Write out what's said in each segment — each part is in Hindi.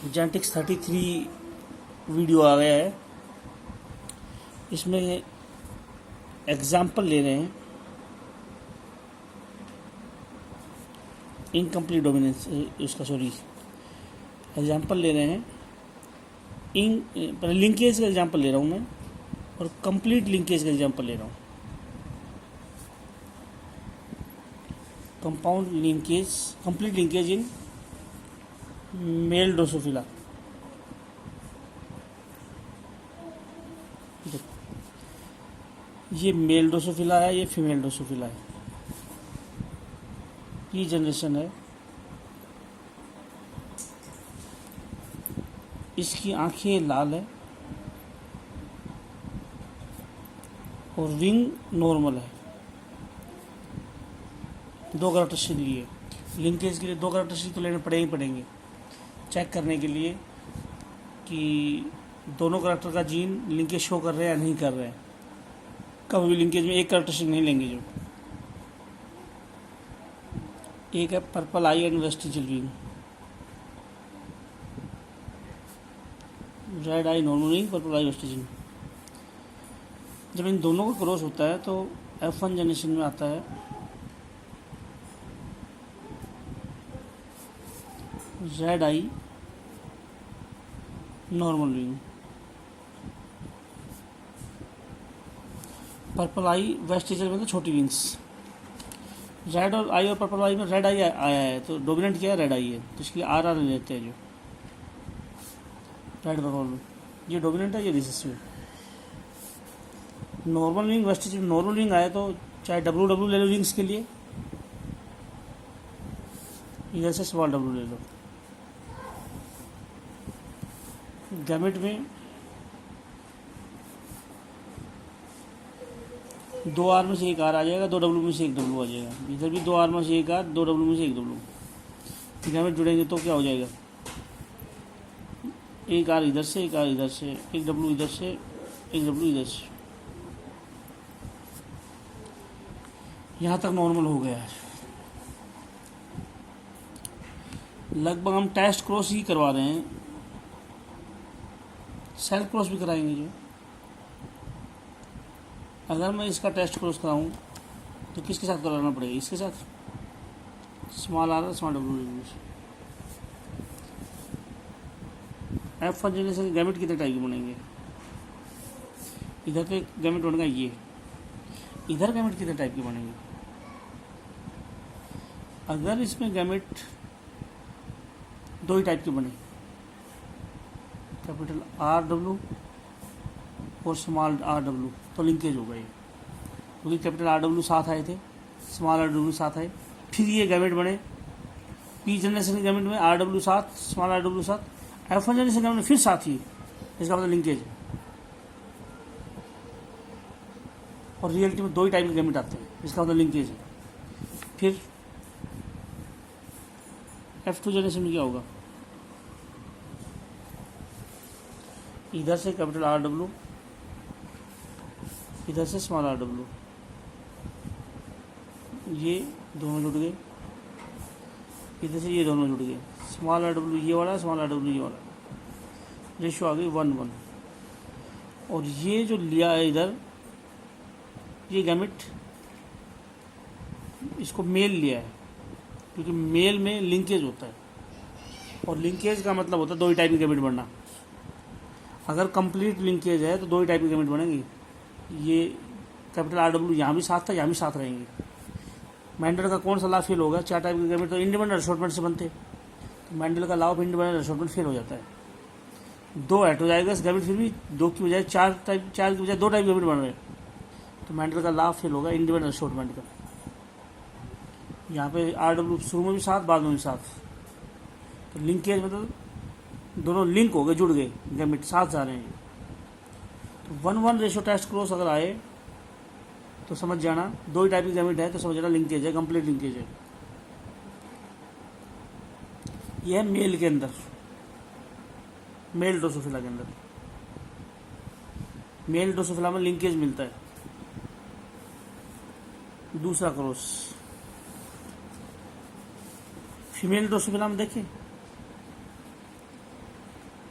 जेनेटिक्स 33 वीडियो आ गया है। इसमें एग्जाम्पल ले रहे हैं इनकम्प्लीट डोमिनेंस उसका, सॉरी, एग्जाम्पल ले रहे हैं लिंकेज का एग्जाम्पल ले रहा हूँ मैं, और कंप्लीट लिंकेज का एग्जाम्पल ले रहा हूँ। Compound linkage, complete linkage in male Drosophila. ये मेल ड्रोसोफिला है, ये फीमेल ड्रोसोफिला है। ये जनरेशन है। इसकी आंखें लाल है और विंग नॉर्मल है। दो कैरेक्टरिस्टिक लिए, लिंकेज के लिए दो कैरेक्टरिस्टिक तो लेने पड़ेंगे चेक करने के लिए कि दोनों कैरेक्टर का जीन लिंकेज शो कर रहे हैं या नहीं कर रहे हैं। कभी भी लिंकेज में एक कैरेक्टरिस्टिक नहीं लेंगे। जो एक है purple I and vestigial wing, red I normal wing, purple I vestigial. जब इन दोनों का क्रॉस होता है तो F1 जनरेशन में आता है रेड आई नॉर्मल विंग, पर्पल आई वेस्टिजियल में तो छोटी विंग्स। रेड और आई और पर्पल आई में रेड आई आया है तो डोमिनेंट क्या है, रेड आई है, तो इसके लिए RR लेते हैं। जो रेड पर्पल ये डोमिनेंट है, ये recessive. Normal wing vestigial, normal wing आया तो चाहे WW ले लो विंग्स के लिए, इधर से स्मॉल W ले लो। गैमेट में 2 R में से एक R आ जाएगा, 2 W में से एक W आ जाएगा। इधर भी 2 R में से एक R, 2 W में से एक W। गैमेट जुड़ेंगे तो क्या हो जाएगा, एक R इधर से, एक R इधर से, एक W इधर से, एक W इधर से। यहाँ तक नॉर्मल हो गया है। लगभग हम टेस्ट क्रॉस ही करवा रहे हैं, सेल क्रॉस भी कराएंगे। जो अगर मैं इसका टेस्ट क्रॉस कराऊं तो किसके साथ कराना पड़ेगा, इसके साथ, small R small W। F1 generation के गैमेट कितने टाइप के बनेंगे, इधर पे गैमेट बनेगा ये, इधर गैमेट कितने टाइप के बनेंगे। अगर इसमें गैमेट दो ही टाइप के बने, कैपिटल RW और स्मॉल RW, तो लिंकेज होगा ये, क्योंकि कैपिटल RW साथ आए थे, स्मॉल RW साथ आए, फिर ये गैमेट बने। P जनरेशन के गैमेट में RW साथ, स्मॉल RW साथ, F1 जनरेशन गैमेट में फिर साथ ही, इसका मतलब लिंकेज है। और रियलिटी में दो ही टाइप के गैमेट आते हैं, इसका मतलब लिंकेज है। फिर F2 जनरेशन में क्या होगा, इधर से कैपिटल RW, इधर से स्मॉल RW, ये दोनों जुड़ गए, इधर से ये दोनों जुड़ गए, स्मॉल RW ये वाला, स्मॉल RW ये वाला, रेशियो आ गई 1:1। और ये जो लिया है इधर, ये गैमेट इसको मेल लिया है, क्योंकि मेल में लिंकेज होता है, और लिंकेज का मतलब होता है दो ही टाइप के गैमेट बनना। अगर कंप्लीट लिंकेज है तो दो ही टाइप के गैमेट बनेंगे। ये कैपिटल RW यहाँ भी साथ था, यहाँ भी साथ रहेंगे। मैंडल का कौन सा लॉ फेल होगा, 4 टाइप के गैमेट तो इंडिपेंडेंट असॉर्टमेंट से बनते, तो मैंडल का law of independent assortment fail हो जाता है। 2 ऐड हो जाएगा इस गैमेट, फिर भी 2 की बजाय 4 की बजाय 2 टाइप गैमेट बन रहे, तो मैंडल का लॉ फेल होगा इंडिपेंडेंट असॉर्टमेंट का। यहाँ पे RW शुरू में भी साथ, बाद में भी साथ, तो लिंकेज मतलब दोनों लिंक हो गए, जुड़ गए, गैमेट साथ जा रहे हैं। तो 1:1 रेशियो टेस्ट क्रॉस अगर आए तो समझ जाना दो ही टाइप की गैमेट है, तो समझ जाना लिंकेज है, कंप्लीट लिंकेज है। यह है मेल के अंदर, मेल ड्रोसोफिला के अंदर, मेल ड्रोसोफिला में लिंकेज मिलता है। दूसरा क्रॉस फीमेल ड्रोसोफिला में देखें,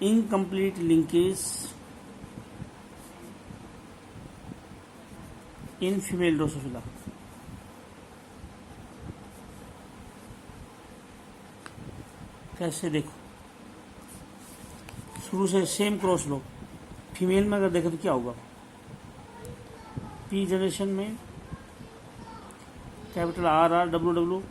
incomplete linkage in female Drosophila. कैसे देखो, शुरू से सेम क्रॉस लो। फीमेल में अगर देखें तो क्या होगा, पी जनरेशन में capital R R W W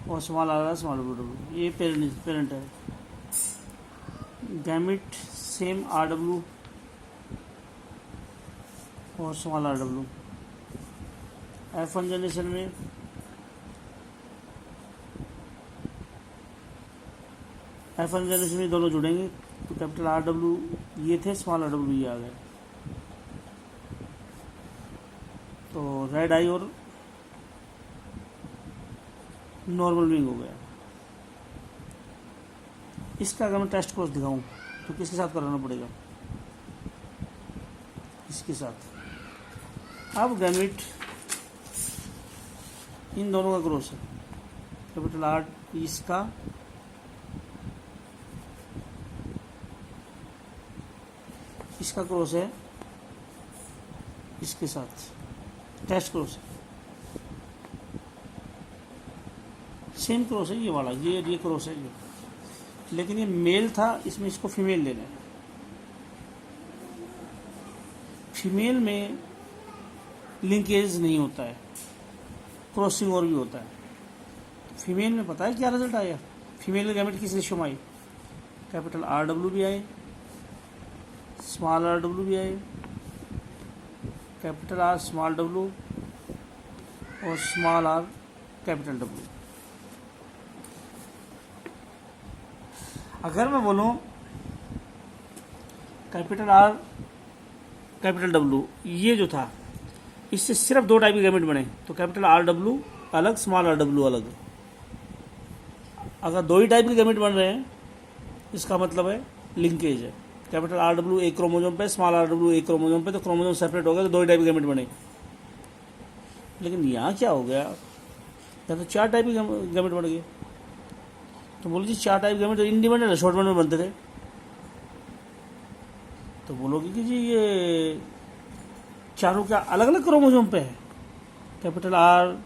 और small R R small W W, ये पेरेंट है। गैमिट सेम आर डब्ल्यू और small R W. F1 generation में दोनों जुड़ेंगे तो कैपिटल आर डब्ल्यू ये थे, स्मॉल आर डब्ल्यू ये आ गए, तो रेड आई और नॉर्मल विंग हो गया। इसका अगर मैं टेस्ट क्रॉस दिखाऊं तो किसके साथ कराना पड़ेगा, इसके साथ। अब गैमिट इन दोनों का क्रॉस है, कैपिटल आर इसका क्रॉस है इसके साथ, टेस्ट क्रॉस सेम क्रॉस है, ये वाला ये क्रॉस है ये, लेकिन ये मेल था, इसमें इसको फीमेल लेना है। फीमेल में लिंकेज नहीं होता है, क्रॉसिंग और भी होता है। फीमेल में पता है क्या रिजल्ट आया, फीमेल के गैमेट किस रेशियो में आई, कैपिटल आर डब्ल्यू भी आए, स्मॉल आर डब्ल्यू भी आए, कैपिटल आर स्मॉल डब्ल्यू और स्मॉल आर कैपिटल डब्ल्यू। अगर मैं बोलूं कैपिटल आर कैपिटल डब्ल्यू ये जो था, इससे सिर्फ दो टाइप के गैमेट बने, तो कैपिटल आर डब्ल्यू अलग, स्मॉल आर डब्ल्यू अलग। अगर दो ही टाइप के गैमेट बन रहे हैं इसका मतलब है लिंकेज है। कैपिटल आर डब्ल्यू एक क्रोमोजोम पे, स्मॉल आर डब्ल्यू एक क्रोमोजोम पे, तो क्रोमोजोम सेपरेट हो गया, तो दो ही टाइप के गैमेट बने। लेकिन यहाँ क्या हो गया, या तो चार टाइप के गैमेट बन गए। तो बोलो जी चार टाइप के गैमेट तो इंडिपेंडेंट शॉर्टमेंट में बनते थे, तो बोलोगे कि जी ये चारों क्या अलग अलग क्रोमोजोम पे है, capital R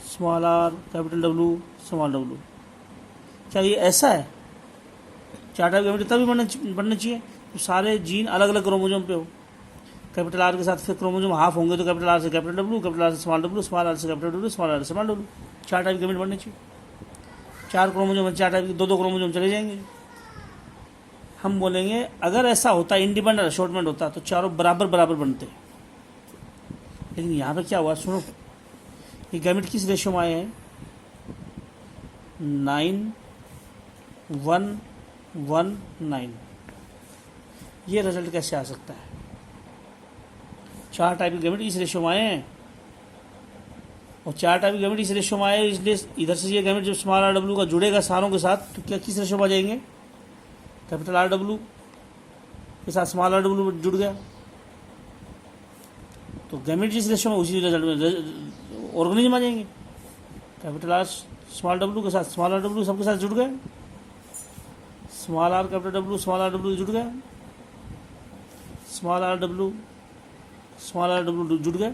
small R capital W small W. क्या ये ऐसा है, चार टाइप गैमेट तभी बनना चाहिए तो सारे जीन अलग अलग क्रोमोजोम पे हो। कैपिटल आर के साथ फिर क्रोमोजोम हाफ होंगे, तो कैपिटल आर से कैपिटल डब्ल्यू, कैपिटल आर से स्मॉल डब्ल्यू, स्मॉल आर से कैपिटल डब्ल्यू, स्मॉल आर से स्मॉल डब्ल्यू। चार टाइप गैमेट बनने चाहिए। चार क्रोमोजोम में चार टाइप के दो क्रोमोजोम चले जाएंगे। हम बोलेंगे अगर ऐसा होता, इंडिपेंडेंट अशॉर्टमेंट होता, तो चारों बराबर बराबर बनते। लेकिन यहाँ पे क्या हुआ सुनो, ये गैमेट किस रेशियो में आए हैं, 9:1:9। ये रिजल्ट कैसे आ सकता है, चार टाइप के गैमेट इस रेशियो में आए हैं, और चार टाइप के गैमेट इस रेशियो में आए, इसलिए इधर से ये गैमेट जब स्मॉल आर डब्ल्यू का जुड़ेगा सारों के साथ, तो क्या किस रेशियो में आ जाएंगे, कैपिटल आर डब्ल्यू के साथ स्मॉल आर डब्ल्यू जुड़ गया, तो गैमेट जिस रेशियो में उसी रिजल्ट में ऑर्गेनिज्म आ जाएंगे। कैपिटल आर स्मॉल डब्ल्यू के साथ स्मॉल आर डब्ल्यू सबके साथ जुड़ गए, small R capital W small R W जुड़ गया, small R W small R W जुड़ गए,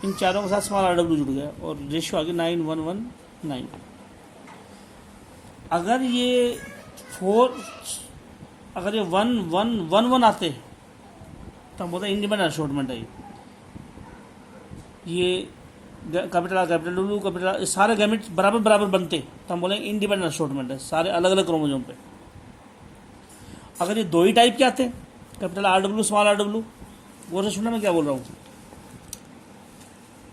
इन चारों के साथ स्मॉल आर डब्ल्यू जुड़ गया, और रेशियो आ गया 9:1:9। अगर ये 1:1:1 आते तो हम बोलते हैं इंडिपेंडेंट अशॉर्टमेंट है। ये capital R capital W capital R सारे गैमेट बराबर बराबर बनते तो हम बोलेंगे इंडिपेंडेंट अशॉर्टमेंट है, सारे अलग अलग क्रोमोजोम पे। अगर ये दो ही टाइप के आते, capital R W small R W, वो से सुनना मैं क्या बोल रहा हूँ,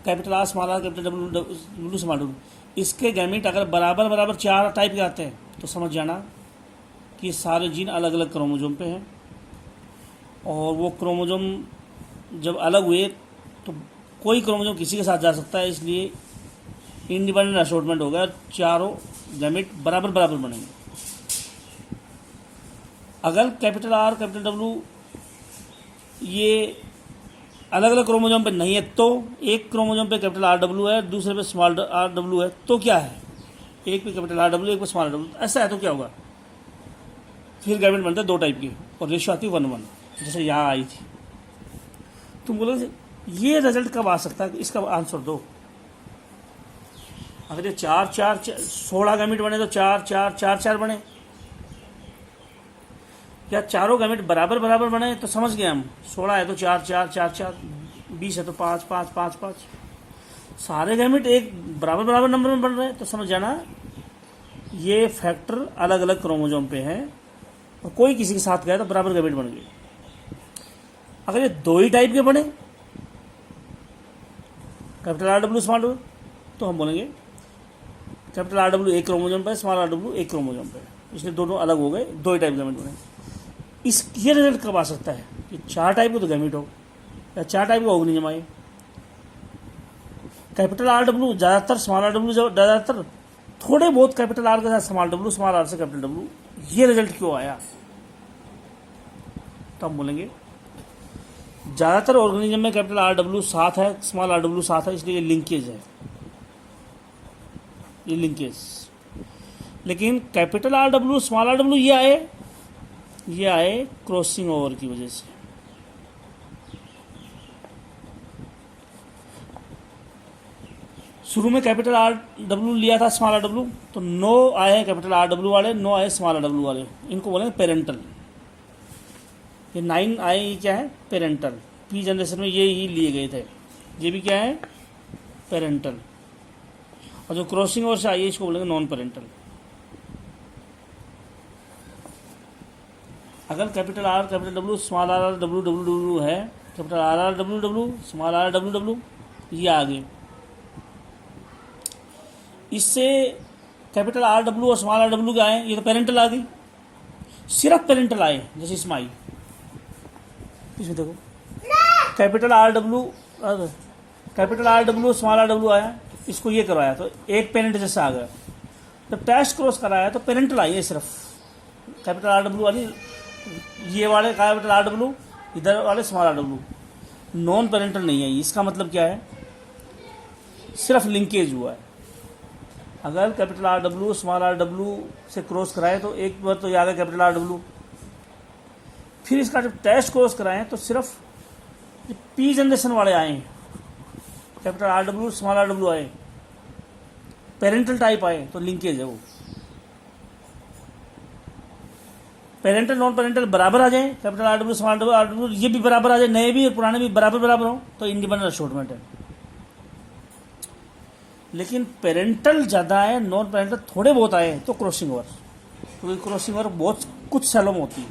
capital R small R capital W small W, इसके गैमेट अगर बराबर बराबर चार टाइप के आते हैं तो समझ जाना कि सारे जीन अलग अलग क्रोमोजोम पे हैं, और वो क्रोमोजोम जब अलग हुए तो कोई क्रोमोजोम किसी के साथ जा सकता है, इसलिए इंडिपेंडेंट अशॉर्टमेंट होगा, चारों गैमेट बराबर बराबर बनेंगे। अगर कैपिटल आर कैपिटल डब्ल्यू ये अलग अलग क्रोमोजोम पे नहीं है, तो एक क्रोमोजोम पे कैपिटल आर डब्ल्यू है, दूसरे पे स्मॉल आर डब्ल्यू है, तो क्या है, एक पे कैपिटल आर डब्ल्यू, एक पे स्मॉल आर डब्ल्यू, ऐसा है तो क्या होगा, फिर गैमेट बनते हैं दो टाइप के और रेशियो आती है 1:1, जैसे यहाँ आई थी। तुम बोलोगे ये रिजल्ट कब आ सकता है, इसका आंसर दो। अगर ये 16 गैमेट बने तो 4 बने, या चारों गैमेट बराबर बराबर बने तो समझ गए हम, 16 है तो 4, 20 है तो 5, सारे गैमेट एक बराबर बराबर नंबर में बन रहे हैं तो समझ जाना ये फैक्टर अलग अलग क्रोमोसोम पे है और कोई किसी के साथ गया तो बराबर गैमेट बन गए। अगर ये दो ही टाइप के बने, capital R W small W, तो हम बोलेंगे कैपिटल आर डब्ल्यू एक क्रोमोसोम पे, स्मॉल आर डब्ल्यू एक क्रोमोसोम पे, इसलिए दोनों अलग हो गए, दो ही टाइप के गैमेट बने। ये रिजल्ट कब आ सकता है कि 4 टाइप के तो गैमेट हो या 4 टाइप का ऑर्गेनिज्म आए। कैपिटल आर डब्ल्यू ज़्यादातर, स्मॉल आर डब्ल्यू ज़्यादातर, थोड़े बहुत कैपिटल आर के साथ स्मॉल डब्ल्यू, स्मॉल आर से कैपिटल डब्ल्यू, ये रिजल्ट क्यों आया, तो हम बोलेंगे ज़्यादातर ऑर्गेनिज्म में कैपिटल आर डब्ल्यू साथ है, स्मॉल आर डब्ल्यू साथ है, इसलिए ये लिंकेज है, ये लिंकेज। लेकिन capital R W small R W ये आए क्रॉसिंग ओवर की वजह से। शुरू में कैपिटल आर डब्ल्यू लिया था स्मॉल आर डब्ल्यू, तो 9 आए हैं कैपिटल आर डब्ल्यू वाले, 9 आए स्मॉल आर डब्ल्यू वाले, इनको बोलेंगे पेरेंटल। ये 9 आए, ये क्या है, पेरेंटल। पी जनरेशन में ये ही लिए गए थे, ये भी क्या है, पेरेंटल। और जो क्रॉसिंग ओवर से आई है इसको बोलेंगे नॉन पेरेंटल। अगर capital R capital W small R W W W है, capital R W W small R W W, ये आगे इससे कैपिटल आर डब्ल्यू और स्मॉल आर डब्ल्यू के आए, ये तो पेरेंटल आ गई, सिर्फ पेरेंटल आए, जैसे इसमें आई, इसमें देखो capital R W small R W आया, इसको ये करवाया तो एक पेरेंट जैसा आ गया। जब टेस्ट क्रॉस कराया तो पेरेंटल आई है, सिर्फ कैपिटल आर डब्ल्यू वाली, ये वाले कैपिटल आर डब्ल्यू, इधर वाले small R W, non parental नहीं है। इसका मतलब क्या है, सिर्फ लिंकेज हुआ है। अगर capital R W small R W से क्रॉस कराए तो एक बार तो ये आ गया कैपिटल आर डब्ल्यू, फिर इसका जब टेस्ट क्रॉस कराएं तो सिर्फ पी जनरेशन वाले आए, capital R W small R W आए, पेरेंटल टाइप आए, तो लिंकेज है वो। पेरेंटल नॉन पेरेंटल बराबर आ जाए, capital R W small R W ये भी बराबर आ जाए, नए भी और पुराने भी बराबर हो, तो इंडिपेंडेंट अशोर्टमेंट है। लेकिन पेरेंटल ज़्यादा है, नॉन पेरेंटल थोड़े बहुत आए तो क्रॉसिंग ओवर, क्योंकि क्रॉसिंग ओवर बहुत कुछ सेलों में होती है।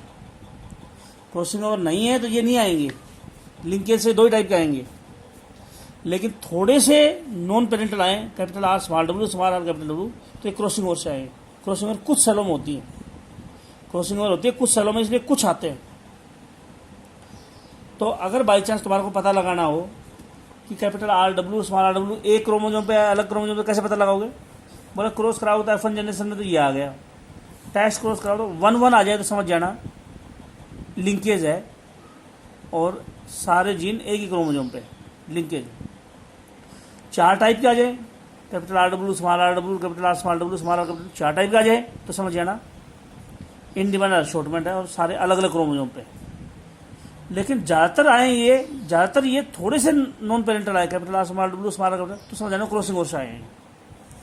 क्रॉसिंग ओवर नहीं है तो ये नहीं आएंगे, लिंकेज से 2 ही टाइप के आएंगे। लेकिन थोड़े से नॉन पेरेंटल आए, capital R small W small R capital W, तो ये क्रॉसिंग ओवर से आए। क्रॉसिंग ओवर कुछ सेलों में होती है, क्रॉसिंग ओवर होती है कुछ सेलों में, इसलिए कुछ आते हैं। तो अगर बाई चांस तुम्हारे को पता लगाना हो कि capital R W small R W एक क्रोमोसोम पे अलग क्रोमोसोम पे, कैसे पता लगाओगे, बोले क्रॉस कराओ तो F1 जनरेशन में तो ये आ गया, टेस्ट क्रॉस कराओ तो 1:1 आ जाए तो समझ जाना लिंकेज है, और सारे जीन एक ही क्रोमोसोम पे लिंकेज। 4 टाइप के आ जाए, capital R W small R W capital R small W small R capital, 4 type का आ जाए तो समझ जाना इंडिपेंडेंट अशोर्टमेंट है और सारे अलग अलग क्रोमोसोम पे। लेकिन ज़्यादातर ये थोड़े से नॉन पेरेंटल आए, capital R small W small R capital, तो समझ जाना क्रॉसिंग ओवर से आए हैं।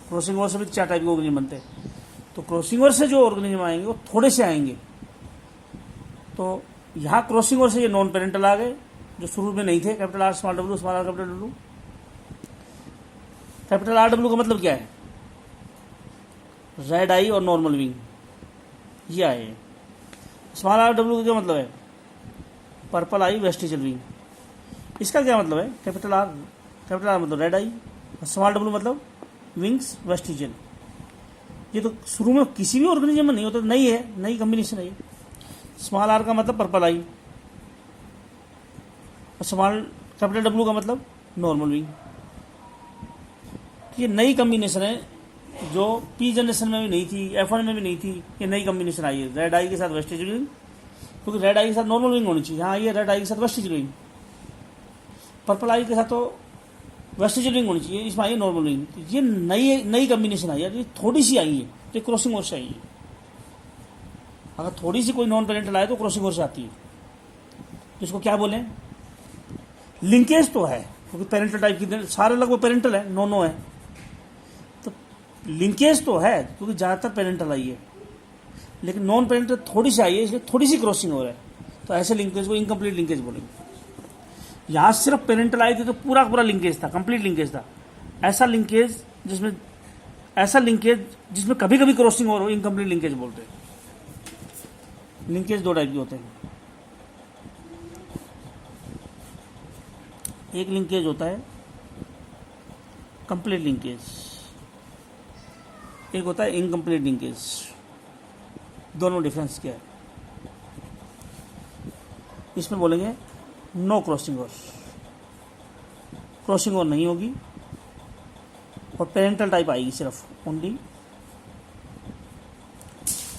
क्रॉसिंग ओवर से भी 4 टाइप के ऑर्गेनिज्म बनते हैं, तो क्रॉसिंग ओवर से जो ऑर्गेनिज्म आएंगे वो थोड़े से आएंगे। तो यहाँ क्रॉसिंग ओवर से ये नॉन पेरेंटल आ गए जो शुरू में नहीं थे, capital R small W small R capital W. Capital R W का मतलब क्या है, रेड आई और नॉर्मल विंग, ये आए हैं। स्मॉल आर डब्ल्यू का क्या मतलब है, पर्पल आई वेस्टिजियल विंग। इसका क्या मतलब है, कैपिटल आर मतलब रेड आई, स्मॉल डब्ल्यू मतलब विंग्स वेस्टिजियल। ये तो शुरू में किसी भी ऑर्गेनिज्म में नहीं होता, नई है, नई कम्बिनेशन है। स्मॉल आर का मतलब पर्पल आई, और स्मॉल कैपिटल डब्ल्यू का मतलब नॉर्मल विंग। ये नई कम्बिनेशन है जो पी जनरेशन में भी नहीं थी, F1 में भी नहीं थी, ये नई कम्बिनेशन आई है। रेड आई के साथ वेस्टिजियल विंग, क्योंकि रेड आई के साथ नॉर्मल विंग होनी चाहिए, हाँ ये रेड आई के साथ वेस्टिजियल विंग। पर्पल आई के साथ तो वेस्टिजियल रिंग होनी चाहिए, इसमें आई है नॉर्मल रिंग। ये नई नई कम्बिनेशन आई है, ये थोड़ी सी आई है तो क्रॉसिंग ओवर से आई है। अगर थोड़ी सी कोई नॉन पेरेंटल आए तो क्रॉसिंग ओवर से आती है। तो इसको क्या बोलें, लिंकेज तो है क्योंकि पेरेंटल टाइप की सारे लगभग पेरेंटल है, नो है, तो लिंकेज तो है क्योंकि ज़्यादातर पेरेंटल आई है, लेकिन नॉन पेरेंटल थोड़ी सी आई है, इसलिए थोड़ी सी क्रॉसिंग हो रहा है। तो ऐसे लिंकेज को इनकम्प्लीट लिंकेज बोलेंगे। यहाँ सिर्फ पेरेंटल आई थी तो पूरा पूरा लिंकेज था, कंप्लीट लिंकेज था। ऐसा लिंकेज जिसमें कभी कभी क्रॉसिंग हो रहा हो, इनकम्प्लीट लिंकेज बोलते हैं। लिंकेज दो टाइप के होते हैं, एक लिंकेज होता है कंप्लीट लिंकेज, एक होता है इनकम्प्लीट लिंकेज। दोनों डिफरेंस क्या है, इसमें बोलेंगे no crossing over, crossing over नहीं होगी और पेरेंटल टाइप आएगी सिर्फ, only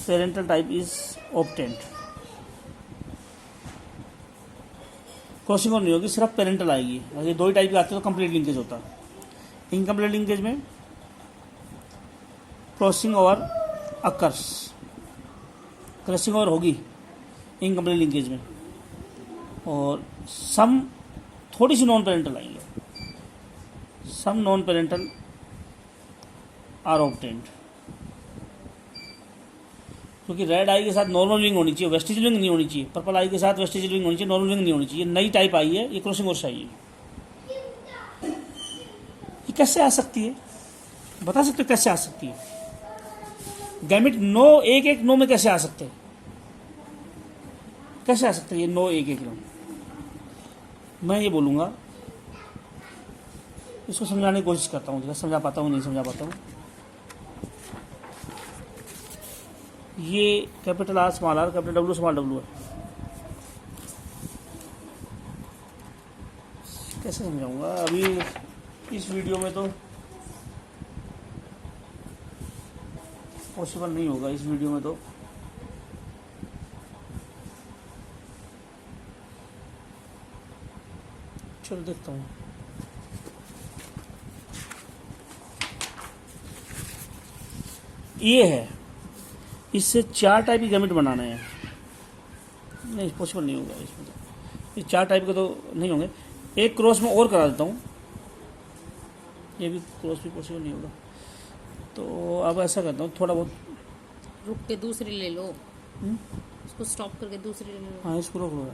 parental type is obtained. Crossing over नहीं होगी, सिर्फ पेरेंटल आएगी। अगर ये दो ही टाइप के आते तो कंप्लीट लिंकेज होता। इनकम्प्लीट लिंकेज में crossing over occurs, crossing over होगी इनकम्प्लीट लिंकेज में, और सम थोड़ी सी नॉन पेरेंटल आएंगे, some non parental are obtained. क्योंकि रेड आई के साथ नॉर्मल विंग होनी चाहिए, वेस्टिजियल विंग नहीं होनी चाहिए। पर्पल आई के साथ वेस्टिजियल विंग होनी चाहिए, नॉर्मल विंग नहीं होनी चाहिए। नई टाइप आई है, ये क्रॉसिंग ओवर से आई है। ये कैसे आ सकती है, बता सकते हो कैसे आ सकती है? गैमेट नो एक एक नो में कैसे आ सकते हैं, कैसे आ सकते हैं ये नो एक एक नो? मैं ये बोलूँगा, इसको समझाने की कोशिश करता हूँ, समझा पाता हूँ नहीं समझा पाता हूँ। ये capital R small R, capital W small W है। कैसे समझाऊंगा अभी इस वीडियो में, तो पॉसिबल नहीं होगा इस वीडियो में। तो चलो देखता हूँ। ये है, इससे 4 टाइप की गैमेट बनाने हैं। नहीं पॉसिबल नहीं होगा इसमें, तो ये 4 टाइप के तो नहीं होंगे। एक क्रॉस में और करा देता हूँ, ये भी क्रॉस भी पॉसिबल नहीं होगा। तो अब ऐसा करता हूँ, थोड़ा बहुत रुक के दूसरी ले लो, इसको स्टॉप करके दूसरी ले लो। हाँ इसको रोक लो।